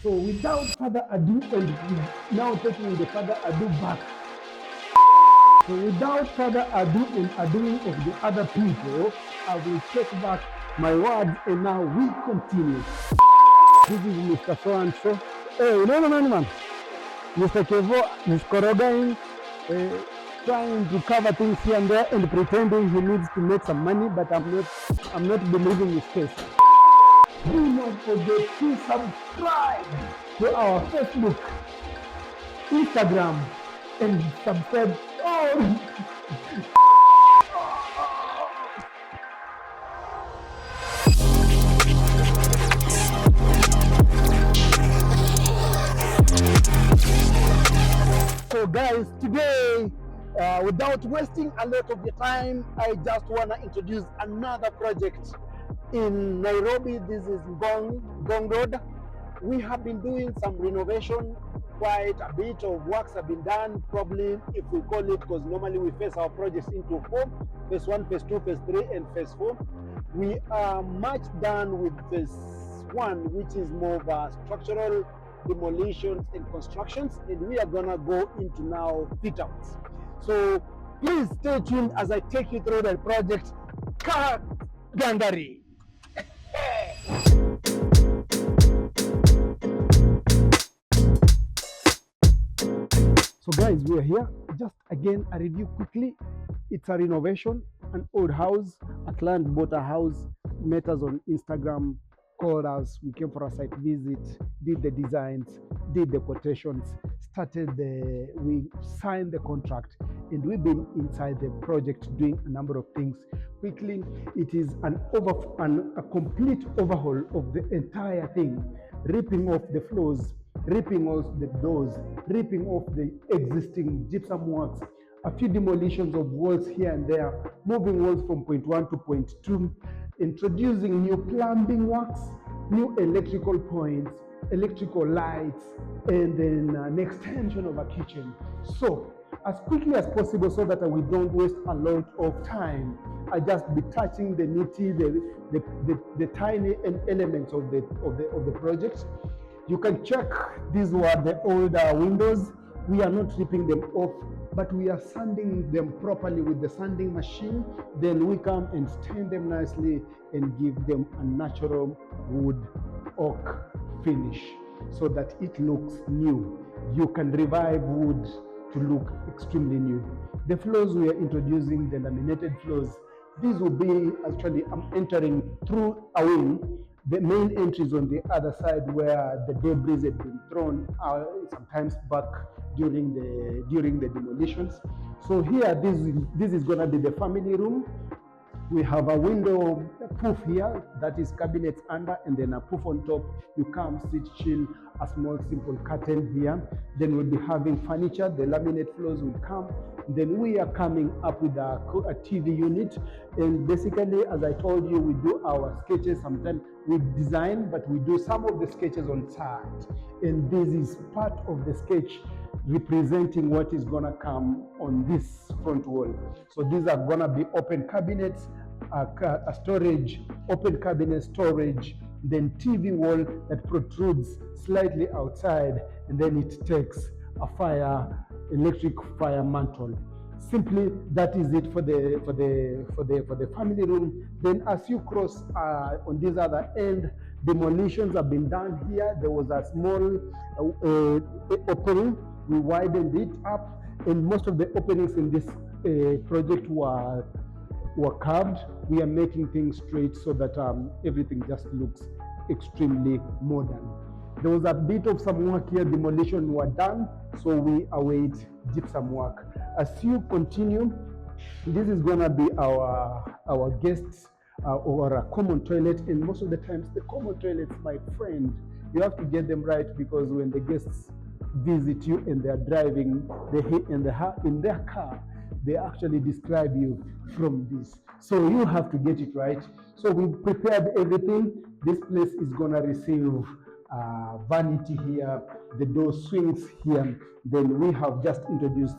So without further ado, and now taking the further ado back. So without further ado and adoing of the other people, I will take back my words and now we continue. This is Mr. So and so. Hey, no, man. Mr. Kevo is Korogain, trying to cover things here and there and pretending he needs to make some money, but I'm not believing his case. Do not forget to subscribe to our Facebook, Instagram, and subscribe. Oh. So guys, today, without wasting a lot of your time, I just want to introduce another project in Nairobi. This is Ngong Road. We have been doing some renovation. Quite a bit of works have been done, probably if we call it, because normally we phase our projects into four: phase 1, phase 2, phase 3, and phase 4. We are much done with phase 1, which is more of a structural demolitions and constructions, and we are gonna go into now fit outs. So please stay tuned as I take you through the project Kthinteriorz. So guys, we are here. Just again, a review quickly. It's a renovation, an old house. A client bought a house, met us on Instagram, called us. We came for a site visit, did the designs, did the quotations, we signed the contract, and we've been inside the project doing a number of things. Quickly, it is a complete overhaul of the entire thing, ripping off the floors, ripping off the doors, ripping off the existing gypsum works, a few demolitions of walls here and there, moving walls from point 1 to point 2, introducing new plumbing works, new electrical points, electrical lights, and then an extension of a kitchen. So as quickly as possible, so that we don't waste a lot of time, I just be touching the nitty, the tiny elements of the project. You can check, these were the older windows. We are not ripping them off, but we are sanding them properly with the sanding machine. Then we come and stain them nicely and give them a natural wood oak finish so that it looks new. You can revive wood to look extremely new. The floors we are introducing, the laminated floors, these will be actually, I'm entering through a wing. The main entry is on the other side where the debris had been thrown sometimes back during the demolitions. So here, this is going to be the family room. We have a window, a poof here, that is cabinets under, and then a poof on top. You come, sit, chill, a small simple curtain here. Then we'll be having furniture, the laminate floors will come. Then we are coming up with a TV unit. And basically, as I told you, we do our sketches. Sometimes we design, but we do some of the sketches on site. And this is part of the sketch representing what is gonna come on this front wall. So these are gonna be open cabinets, a storage, open cabinet storage, then TV wall that protrudes slightly outside, and then it takes a electric fire mantle. Simply, that is it for the family room. Then as you cross on this other end, demolitions have been done here. There was a small opening. We widened it up, and most of the openings in this project were curved. We are making things straight so that everything just looks extremely modern. There was a bit of some work here, demolition were done, so we await gypsum work. As you continue, this is gonna be our guests or a common toilet, and most of the times the common toilets, my friend, you have to get them right, because when the guests visit you and they're driving in their car, they actually describe you from this. So you have to get it right. So we prepared everything. This place is gonna receive vanity here, the door swings here. Then we have just introduced,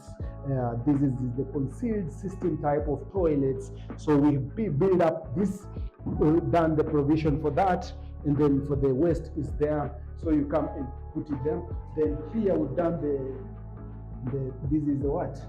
this is the concealed system type of toilets. So we build up this, done the provision for that. and then for the waste is there, so you come and put it there. Then here we've done this is what?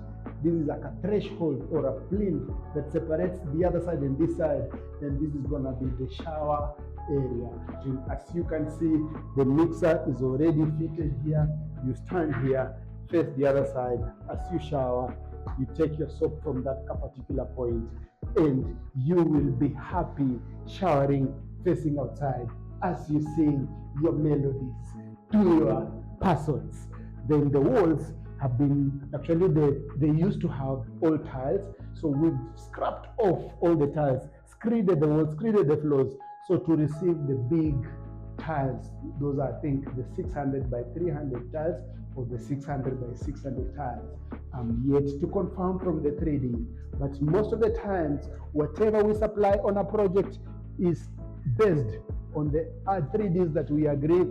This is like a threshold or a plinth that separates the other side and this side. Then this is gonna be the shower area. And as you can see, the mixer is already fitted here. You stand here, face the other side. As you shower, you take your soap from that particular point, and you will be happy showering facing outside as you sing your melodies to your persons. Then the walls have been, actually they used to have old tiles, so we've scrapped off all the tiles, screeded the walls, screeded the floors, so to receive the big tiles. Those are, I think, the 600 by 300 tiles or the 600 by 600 tiles. I'm yet to confirm from the 3D, but most of the times, whatever we supply on a project is based on the 3Ds that we agree,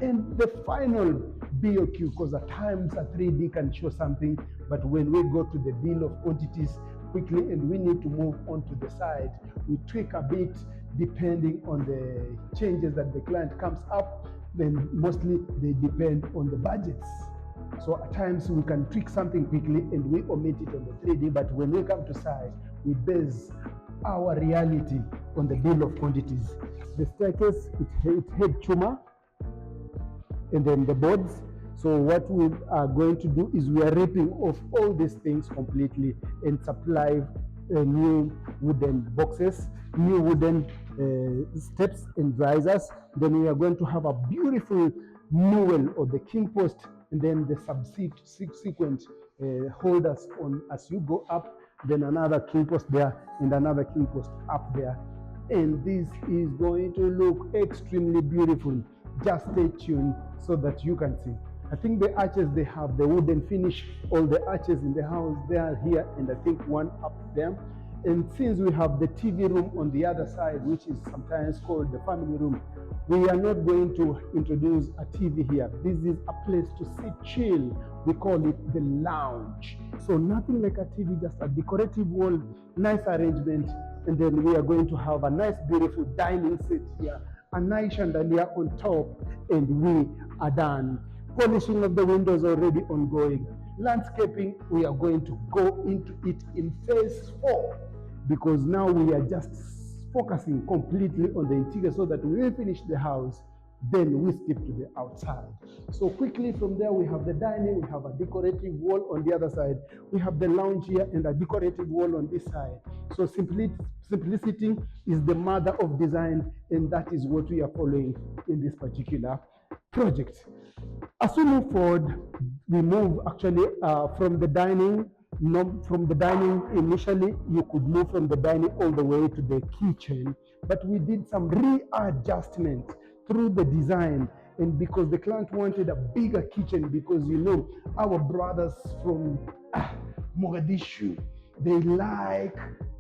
and the final BOQ, because at times a 3D can show something, but when we go to the bill of quantities quickly and we need to move on to the side, we tweak a bit depending on the changes that the client comes up. Then mostly they depend on the budgets. So at times we can tweak something quickly and we omit it on the 3D, but when we come to site, we base our reality on the bill of quantities. The staircase, it had chuma, and then the boards. So what we are going to do is we are ripping off all these things completely and supply new wooden boxes, new wooden steps and risers. Then we are going to have a beautiful newel or the king post, and then the subsequent holders on as you go up, then another king post there and another king post up there. And this is going to look extremely beautiful. Just stay tuned so that you can see. I think the arches, they have the wooden finish. All the arches in the house, they are here, and I think one up there. And since we have the TV room on the other side, which is sometimes called the family room, we are not going to introduce a TV here. This is a place to sit chill. We call it the lounge. So nothing like a TV, just a decorative wall, nice arrangement. And then we are going to have a nice, beautiful dining set here, a nice chandelier on top, and we are done. Polishing of the windows already ongoing. Landscaping, we are going to go into it in phase 4, because now we are just focusing completely on the interior so that we will finish the house, then we skip to the outside. So quickly from there, we have the dining, we have a decorative wall on the other side, we have the lounge here and a decorative wall on this side. So simplicity is the mother of design, and that is what we are following in this particular project. As we move forward, we move actually from the dining. From the dining, initially you could move from the dining all the way to the kitchen, but we did some readjustment through the design, and because the client wanted a bigger kitchen, because you know our brothers from Mogadishu, they like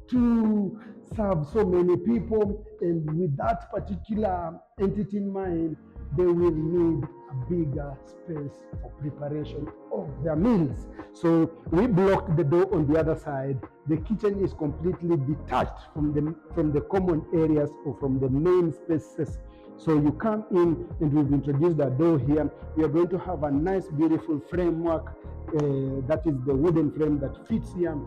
to serve so many people, and with that particular entity in mind, they will need a bigger space for preparation of their meals. So we blocked the door on the other side. The kitchen is completely detached from the common areas or from the main spaces. So you come in, and we've introduced a door here. We are going to have a nice, beautiful framework. That is the wooden frame that fits here,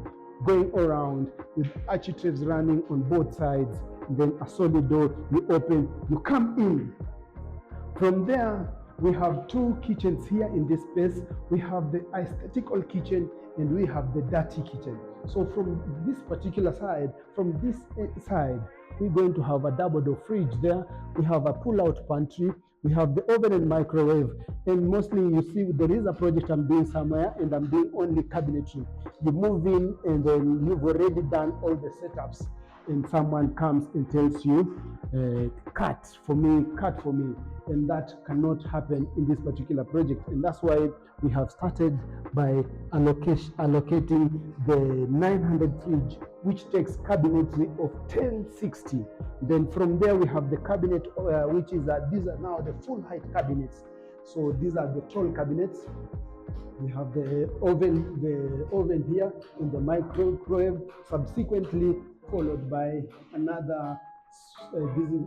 going around with architraves running on both sides. Then a solid door, you open, you come in. From there, we have 2 kitchens here in this space. We have the aesthetical kitchen and we have the dirty kitchen. So from this particular side, from this side, we're going to have a double door fridge there. We have a pull-out pantry. We have the oven and microwave. And mostly you see there is a project I'm doing somewhere, and I'm doing only cabinetry. You move in and then you've already done all the setups, and someone comes and tells you, cut for me, and that cannot happen in this particular project. And that's why we have started by allocating the 900 fridge, which takes cabinetry of 1060. Then from there we have the cabinet, which is these are now the full height cabinets. So these are the tall cabinets. We have the oven here in the microwave, subsequently followed by another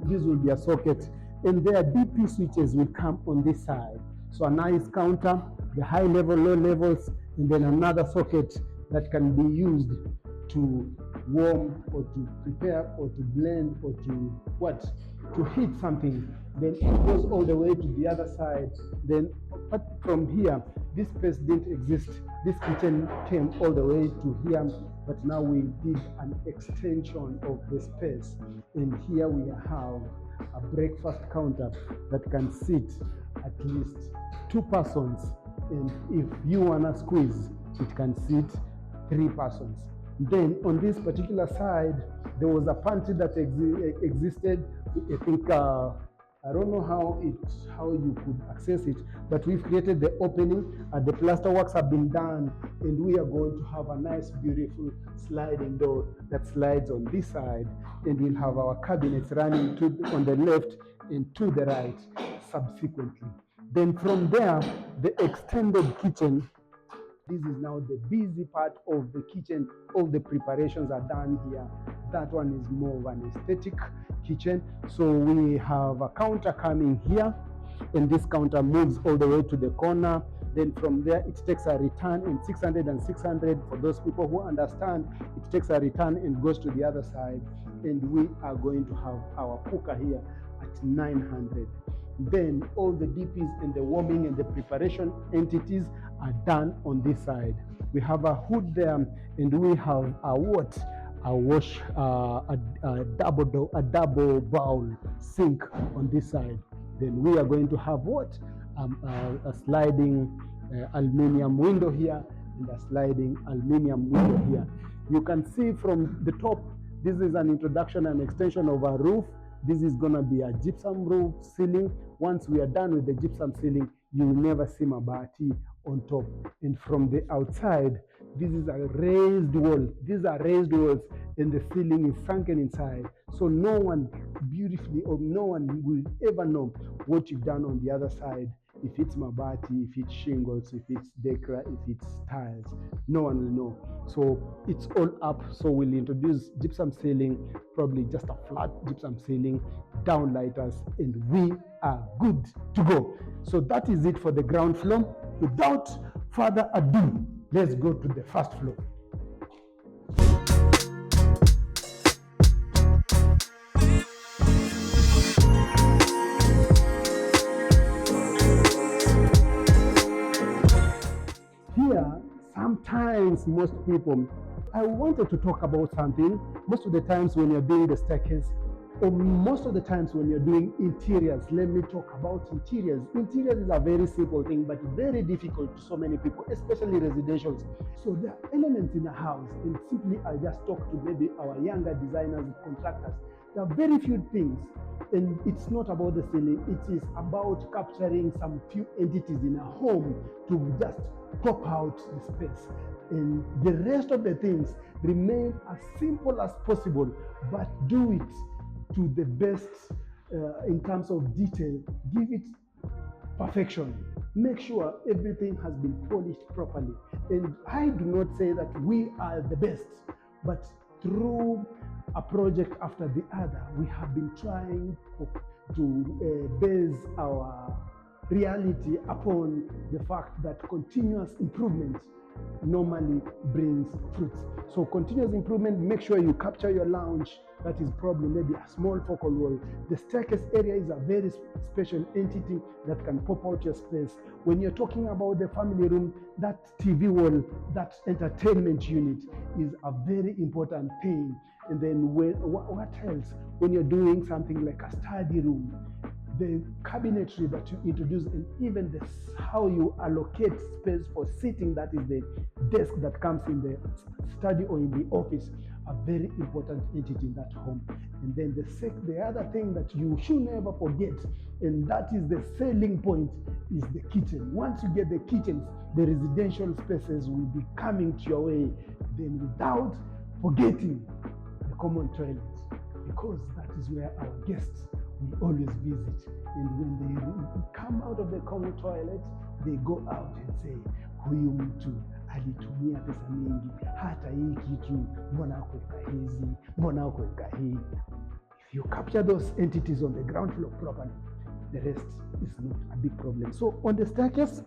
this will be a socket, and their DP switches will come on this side. So a nice counter, the high level, low levels, and then another socket that can be used to warm or to prepare or to blend or to heat something. Then it goes all the way to the other side. Then but from here, this space didn't exist. This kitchen came all the way to here, but now we did an extension of the space. And here we have a breakfast counter that can sit at least 2 persons. And if you wanna squeeze, it can sit 3 persons. Then on this particular side, there was a pantry that existed. I think I don't know how you could access it, but we've created the opening. The plaster works have been done, and we are going to have a nice, beautiful sliding door that slides on this side, and we'll have our cabinets running on the left and to the right subsequently. Then from there, the extended kitchen. This is now the busy part of the kitchen. All the preparations are done here. That one is more of an aesthetic kitchen. So we have a counter coming here, and this counter moves all the way to the corner. Then from there, it takes a return in 600 and 600. For those people who understand, it takes a return and goes to the other side. And we are going to have our cooker here at 900. Then all the DPs and the warming and the preparation entities are done on this side. We have a hood there, and we have a double bowl sink on this side. Then we are going to have a sliding aluminium window here and a sliding aluminium window here. You can see from the top, this is an introduction and extension of a roof. This is going to be a gypsum roof ceiling. Once we are done with the gypsum ceiling, you will never see mabati on top. And from the outside, this is a raised wall. These are raised walls, and the ceiling is sunken inside. So no one will ever know what you've done on the other side. If it's mabati, if it's shingles, if it's decra, if it's tiles, no one will know. So it's all up. So we'll introduce gypsum ceiling, probably just a flat gypsum ceiling, downlighters, and we are good to go. So that is it for the ground floor. Without further ado, let's go to the first floor. Here, sometimes most people, I wanted to talk about something. Most of the times when you're doing the staircase, or most of the times when you're doing interiors, let me talk about interiors. Interiors is a very simple thing, but very difficult to so many people, especially residentials. So there are elements in a house, and simply I just talk to maybe our younger designers, contractors. There are very few things, and it's not about the ceiling. It is about capturing some few entities in a home to just pop out the space. And the rest of the things remain as simple as possible, but do it to the best in terms of detail. Give it perfection. Make sure everything has been polished properly. And I do not say that we are the best, but through a project after the other, we have been trying to base our reality upon the fact that continuous improvement normally brings fruits. So continuous improvement, make sure you capture your lounge. That is probably maybe a small focal wall. The staircase area is a very special entity that can pop out your space. When you're talking about the family room, that TV wall, that entertainment unit is a very important thing. And then what else? When you're doing something like a study room, the cabinetry that you introduce, and even how you allocate space for sitting, that is the desk that comes in the study or in the office, a very important entity in that home. And then the other thing that you should never forget, and that is the selling point, is the kitchen. Once you get the kitchens, the residential spaces will be coming to your way, then without forgetting the common toilets, because that is where our guests will always visit. And when they come out of the common toilet, they go out and say, huyu mtu alitumia pesa mingi, hata hii kitu mbona kuweka hizi, mbona kuweka hii. You capture those entities on the ground floor properly. The rest is not a big problem. So on the staircase,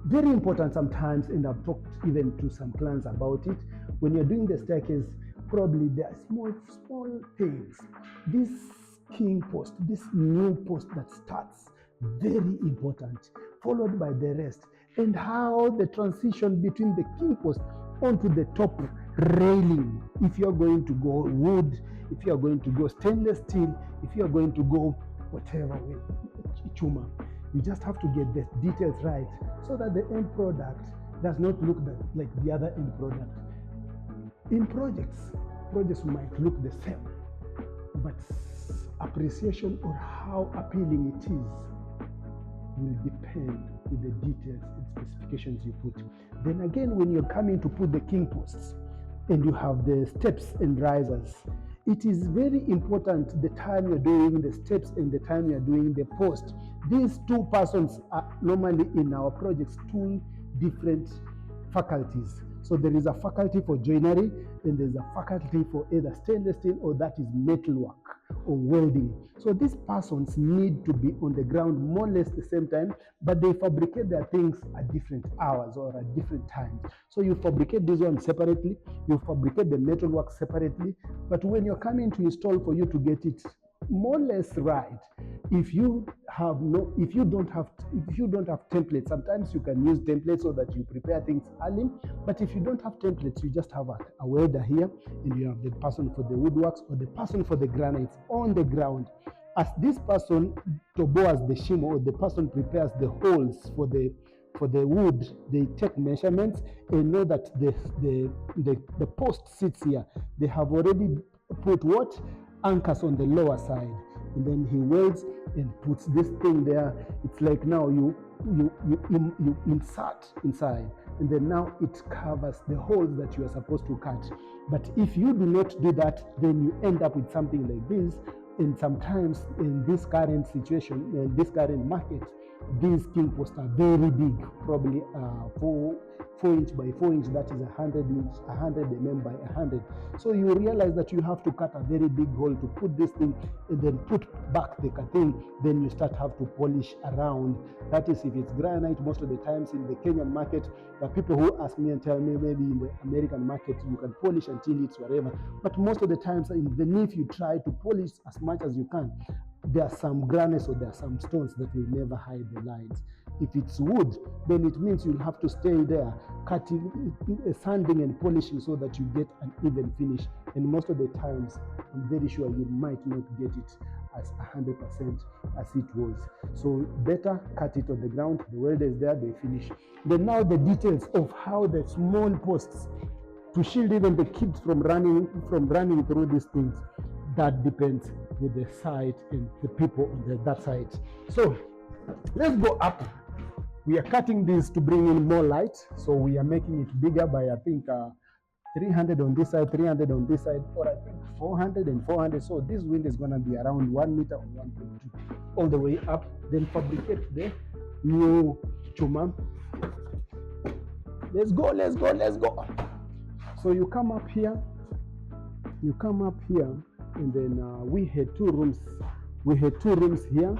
very important sometimes, and I've talked even to some clients about it. When you're doing the staircase, probably there are small things. This king post, this new post that starts, very important, followed by the rest, and how the transition between the king post onto the top railing, if you're going to go wood, if you're going to go stainless steel, if you're going to go whatever way, chuma, you just have to get the details right so that the end product does not look like the other end product. In projects might look the same, but appreciation or how appealing it is will depend with the details and specifications you put. Then again, when you're coming to put the king posts and you have the steps and risers, it is very important the time you're doing the steps and the time you're doing the post. These two persons are normally in our projects two different faculties. So there is a faculty for joinery and there's a faculty for either stainless steel or that is metalwork or welding. So these persons need to be on the ground more or less the same time, but they fabricate their things at different hours or at different times. So you fabricate this one separately, you fabricate the metalwork separately, but when you're coming to install for you to get it more or less right, if you don't have templates, sometimes you can use templates so that you prepare things early, but if you don't have templates, you just have a welder here and you have the person for the woodworks or the person for the granites on the ground. As this person toboas the shimo, or the person prepares the holes for the wood, they take measurements and know that the post sits here. They have already put what? Anchors on the lower side, and then he welds and puts this thing there. It's like now you insert inside, and then now it covers the holes that you are supposed to cut. But if you do not do that, then you end up with something like this. And sometimes in this current situation, in this current market, these king posts are very big, probably 4 inch by 4 inch, that is 100 mm by 100. So you realize that you have to cut a very big hole to put this thing and then put back the thing. Then you have to polish around. That is if it's granite. Most of the times in the Kenyan market, there are people who ask me and tell me maybe in the American market you can polish until it's whatever. But most of the times, even if you try to polish as much as you can, there are some granites or there are some stones that will never hide the lines. If it's wood, then it means you'll have to stay there, cutting, sanding and polishing so that you get an even finish. And most of the times, I'm very sure you might not get it as 100% as it was. So better cut it on the ground, the welder is there, they finish. Then now the details of how the small posts to shield even the kids from running through these things, that depends with the site and the people on that side. So let's go up. We are cutting this to bring in more light, so we are making it bigger by I think 300 on this side, 300 on this side, or I think 400 and 400. So this wind is going to be around 1 meter or 1.2 all the way up. Then fabricate the new chuma. Let's go. So you come up here, and then we had two rooms. We had two rooms here,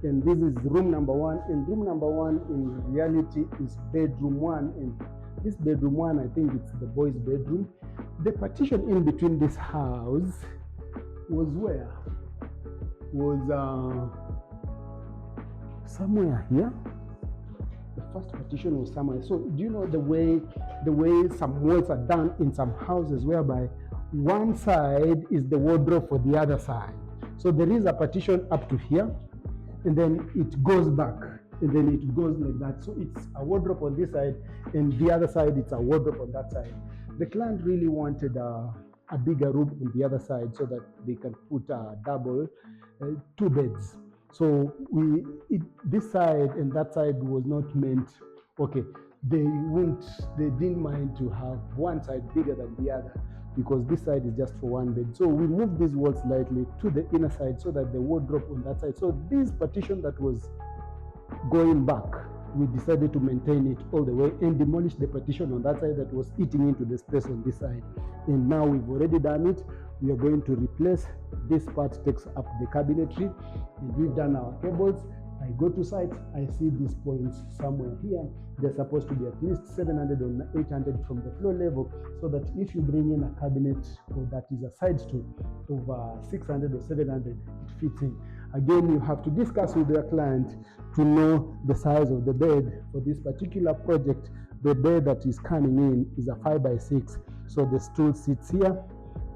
and this is room number one. And room number one in reality is bedroom one. And this bedroom one, I think it's the boys' bedroom. The partition in between this house was where? Was somewhere here. The first partition was somewhere. So do you know the way some walls are done in some houses, whereby one side is the wardrobe for the other side. So there is a partition up to here, and then it goes back, and then it goes like that. So it's a wardrobe on this side, and the other side it's a wardrobe on that side. The client really wanted a bigger room on the other side so that they can put a double, 2 beds. So this side and that side was not meant. Okay, they didn't mind to have one side bigger than the other, because this side is just for 1 bed. So we moved these walls slightly to the inner side so that the wardrobe on that side. So this partition that was going back we decided to maintain it all the way and demolish the partition on that side that was eating into the space on this side. And now we've already done it. We are going to replace this part, takes up the cabinetry, and we've done our cables. I go to site, I see these points somewhere here. They're supposed to be at least 700 or 800 from the floor level, so that if you bring in a cabinet or that is a side stool over 600 or 700, it fits in. Again, you have to discuss with your client to know the size of the bed. For this particular project, the bed that is coming in is a 5x6. So the stool sits here,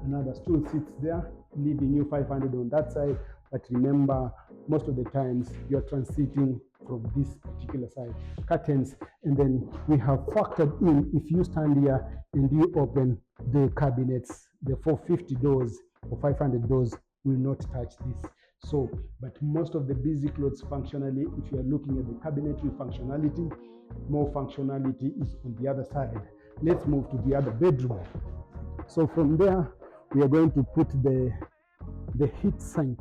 another stool sits there, leaving you 500 on that side. But remember, most of the times you're transiting from this particular side. Curtains, and then we have factored in, if you stand here and you open the cabinets, the 450 doors or 500 doors will not touch this. So, but most of the busy clothes functionally, if you are looking at the cabinetry functionality, more functionality is on the other side. Let's move to the other bedroom. So from there, we are going to put the heat sink,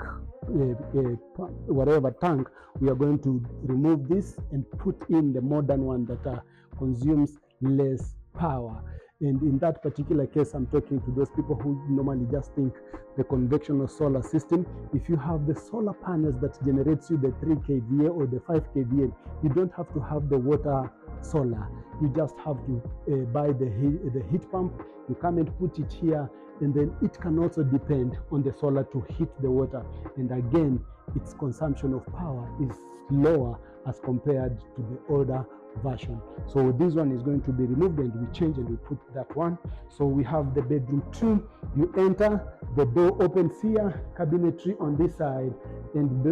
whatever tank. We are going to remove this and put in the modern one that consumes less power. And in that particular case, I'm talking to those people who normally just think the conventional solar system. If you have the solar panels that generates you the 3 kVA or the 5 kVA, you don't have to have the water solar. You just have to buy the heat pump. You come and put it here, and then it can also depend on the solar to heat the water. And again, its consumption of power is lower as compared to the older version. So this one is going to be removed, and we change and we put that one. So we have the bedroom 2. You enter, the door opens here, cabinetry on this side, and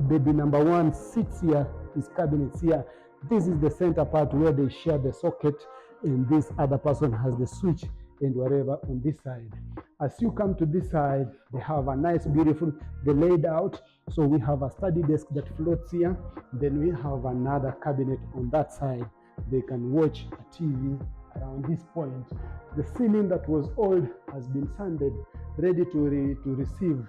baby number 1 sits here, his cabinets here. This is the center part where they share the socket, and this other person has the switch and whatever on this side. As you come to this side, they have a nice, beautiful, they laid out. So we have a study desk that floats here. Then we have another cabinet on that side. They can watch a TV around this point. The ceiling that was old has been sanded, ready to receive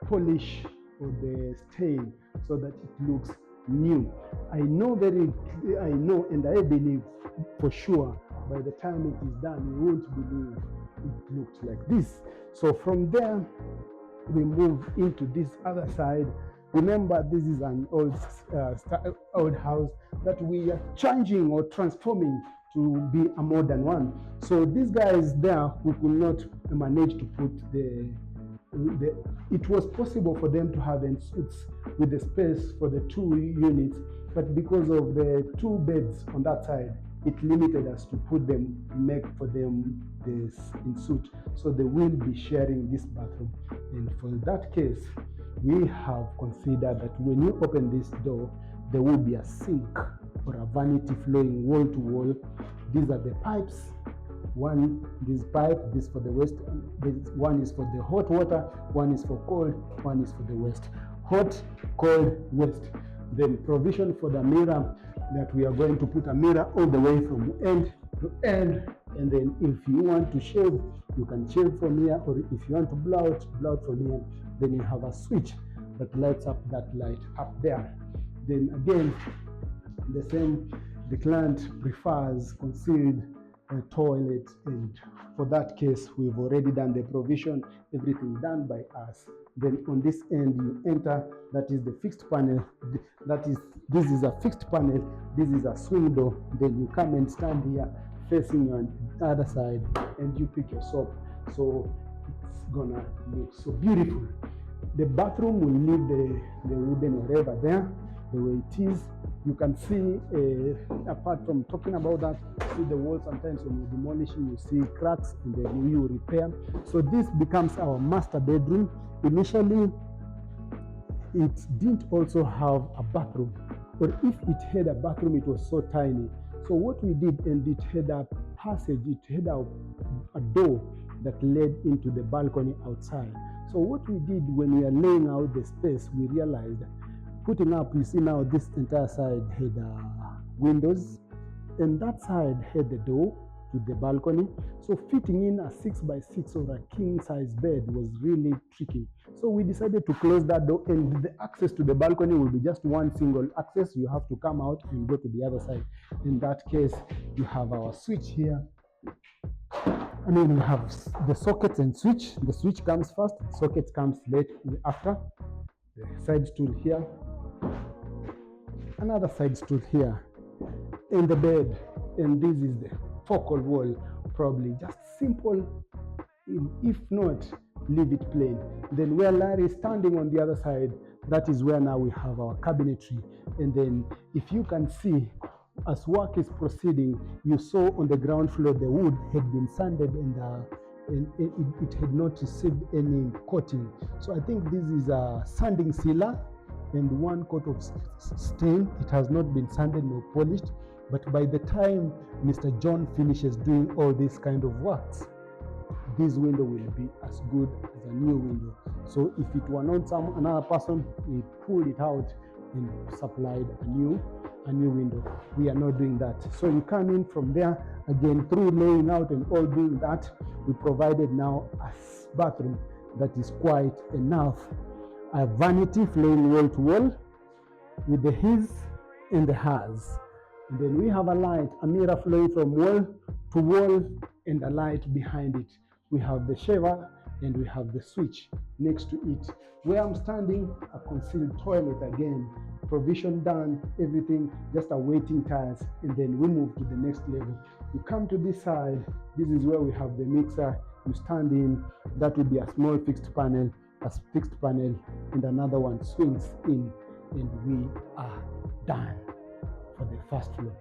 polish or the stain so that it looks new. I know and I believe for sure by the time it is done, you won't believe it looked like this. So from there, we move into this other side. Remember, this is an old house that we are changing or transforming to be a modern one. So these guys there who could not manage to put it was possible for them to have suites with the space for the 2 units, but because of the 2 beds on that side, it limited us to make for them this in suite. So they will be sharing this bathroom. And for that case, we have considered that when you open this door, there will be a sink or a vanity flowing wall to wall. These are the pipes. This pipe, this for the west, one is for the hot water, one is for cold, one is for the west. Hot, cold, west. Then provision for the mirror, that we are going to put a mirror all the way from end to end. And then if you want to shave, you can shave from here, or if you want to blow out from here. Then you have a switch that lights up that light up there. Then again, the same, the client prefers concealed toilet, and for that case, we've already done the provision, everything done by us. Then on this end, you enter, that is the fixed panel. This is a fixed panel, this is a swing door. Then you come and stand here facing on the other side, and you pick your soap. So it's gonna look so beautiful. The bathroom will leave the wooden whatever there, the way it is. You can see, apart from talking about that, see the walls sometimes when you're demolishing, you see cracks, and then you repair. So this becomes our master bedroom. Initially, it didn't also have a bathroom, or if it had a bathroom, it was so tiny. So what we did, and it had a passage, it had a door that led into the balcony outside. So what we did when we are laying out the space, we realized putting up, you see now this entire side had windows, and that side had the door to the balcony. So fitting in a 6x6 or a king size bed was really tricky. So we decided to close that door, and the access to the balcony will be just one single access. You have to come out and go to the other side. In that case, you have our switch here. I mean, we have the sockets and switch. The switch comes first, the socket comes late after. The side stool here, another side stool here, and the bed. And this is the focal wall, probably just simple. If not, leave it plain. Then where Larry is standing on the other side, that is where now we have our cabinetry. And then if you can see, as work is proceeding, you saw on the ground floor the wood had been sanded and it had not received any coating. So I think this is a sanding sealer and one coat of stain. It has not been sanded nor polished, but by the time Mr. John finishes doing all this kind of works, this window will be as good as a new window. So if it were not another person, he pulled it out and supplied a new window. We are not doing that. So you come in from there, again through laying out and all doing that, we provided now a bathroom that is quite enough. A vanity flowing wall to wall with the his and the hers. And then we have a light, a mirror flowing from wall to wall and a light behind it. We have the shower and we have the switch next to it. Where I'm standing, a concealed toilet again, provision done, everything, just awaiting tiles, and then we move to the next level. You come to this side, this is where we have the mixer. You stand in, that will be a small fixed panel, and another one swings in, and we are done for the first floor.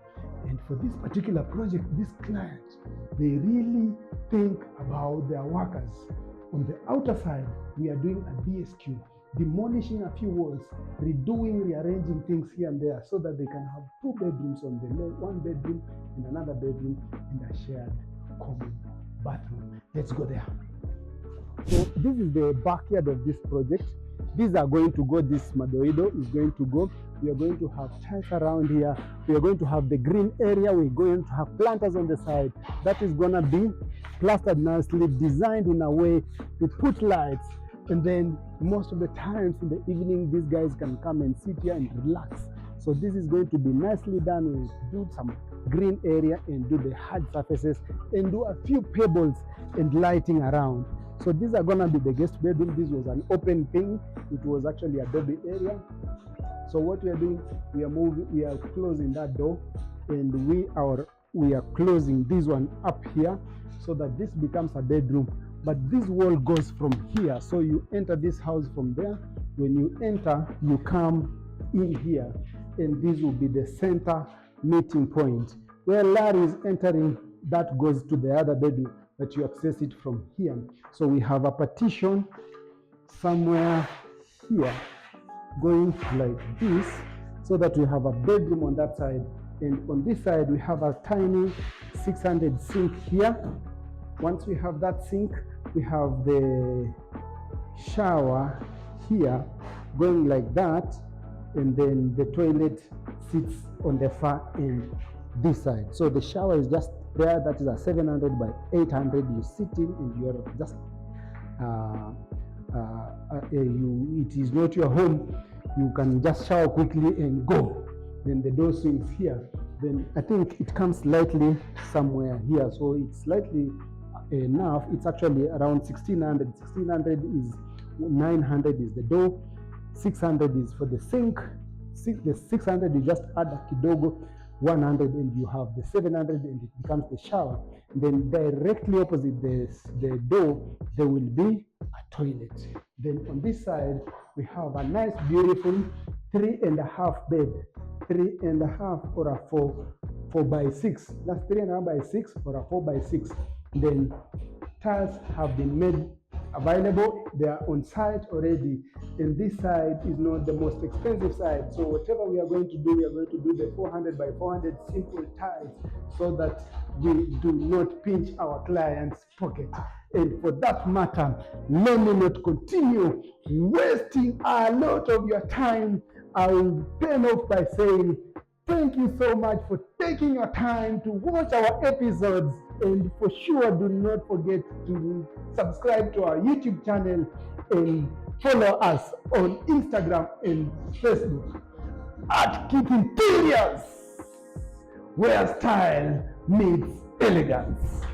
And for this particular project, this client, they really think about their workers. On the outer side, we are doing a DSQ, demolishing a few walls, rearranging things here and there so that they can have two bedrooms on the left, one bedroom and another bedroom, and a shared common bathroom. Let's go there. So this is the backyard of this project. These are going to go, this madoido is going to go. We are going to have tiles around here. We are going to have the green area. We're going to have planters on the side. That is going to be plastered nicely, designed in a way to put lights. And then most of the times in the evening, these guys can come and sit here and relax. So this is going to be nicely done. We'll do some green area and do the hard surfaces and do a few pebbles and lighting around. So these are going to be the guest bedroom. This was an open thing. It was actually a adobe area. So what we are doing, we are closing that door, and we are closing this one up here so that this becomes a bedroom. But this wall goes from here. So you enter this house from there. When you enter, you come in here, and this will be the center meeting point. Where Larry is entering, that goes to the other bedroom, but you access it from here. So we have a partition somewhere here going like this, so that we have a bedroom on that side, and on this side we have a tiny 600 sink here. Once we have that sink, we have the shower here going like that, and then the toilet sits on the far end this side. So the shower is just there. That is a 700 by 800. You sit in and you are just it is not your home. You can just shower quickly and go. Then the door swings here. Then I think it comes slightly somewhere here, so it's slightly enough. It's actually around 1600. 1600 is 900 is the door. 600 is for the sink. The 600 you just add a kidogo 100, and you have the 700, and it becomes the shower. Then directly opposite the door, there will be a toilet. Then on this side, we have a nice, beautiful 3.5 bed, 3.5 or a 4 by 6. That's 3.5 by 6 or a 4 by 6. Then tiles have been made available. They are on site already, and this side is not the most expensive side. So whatever we are going to do, we are going to do the 400 by 400 simple tiles, so that we do not pinch our client's pocket. And for that matter, let me not continue wasting a lot of your time. I will turn off by saying thank you so much for taking your time to watch our episodes, and for sure do not forget to subscribe to our YouTube channel and Follow us on Instagram and Facebook at kthinteriorz, where style meets elegance.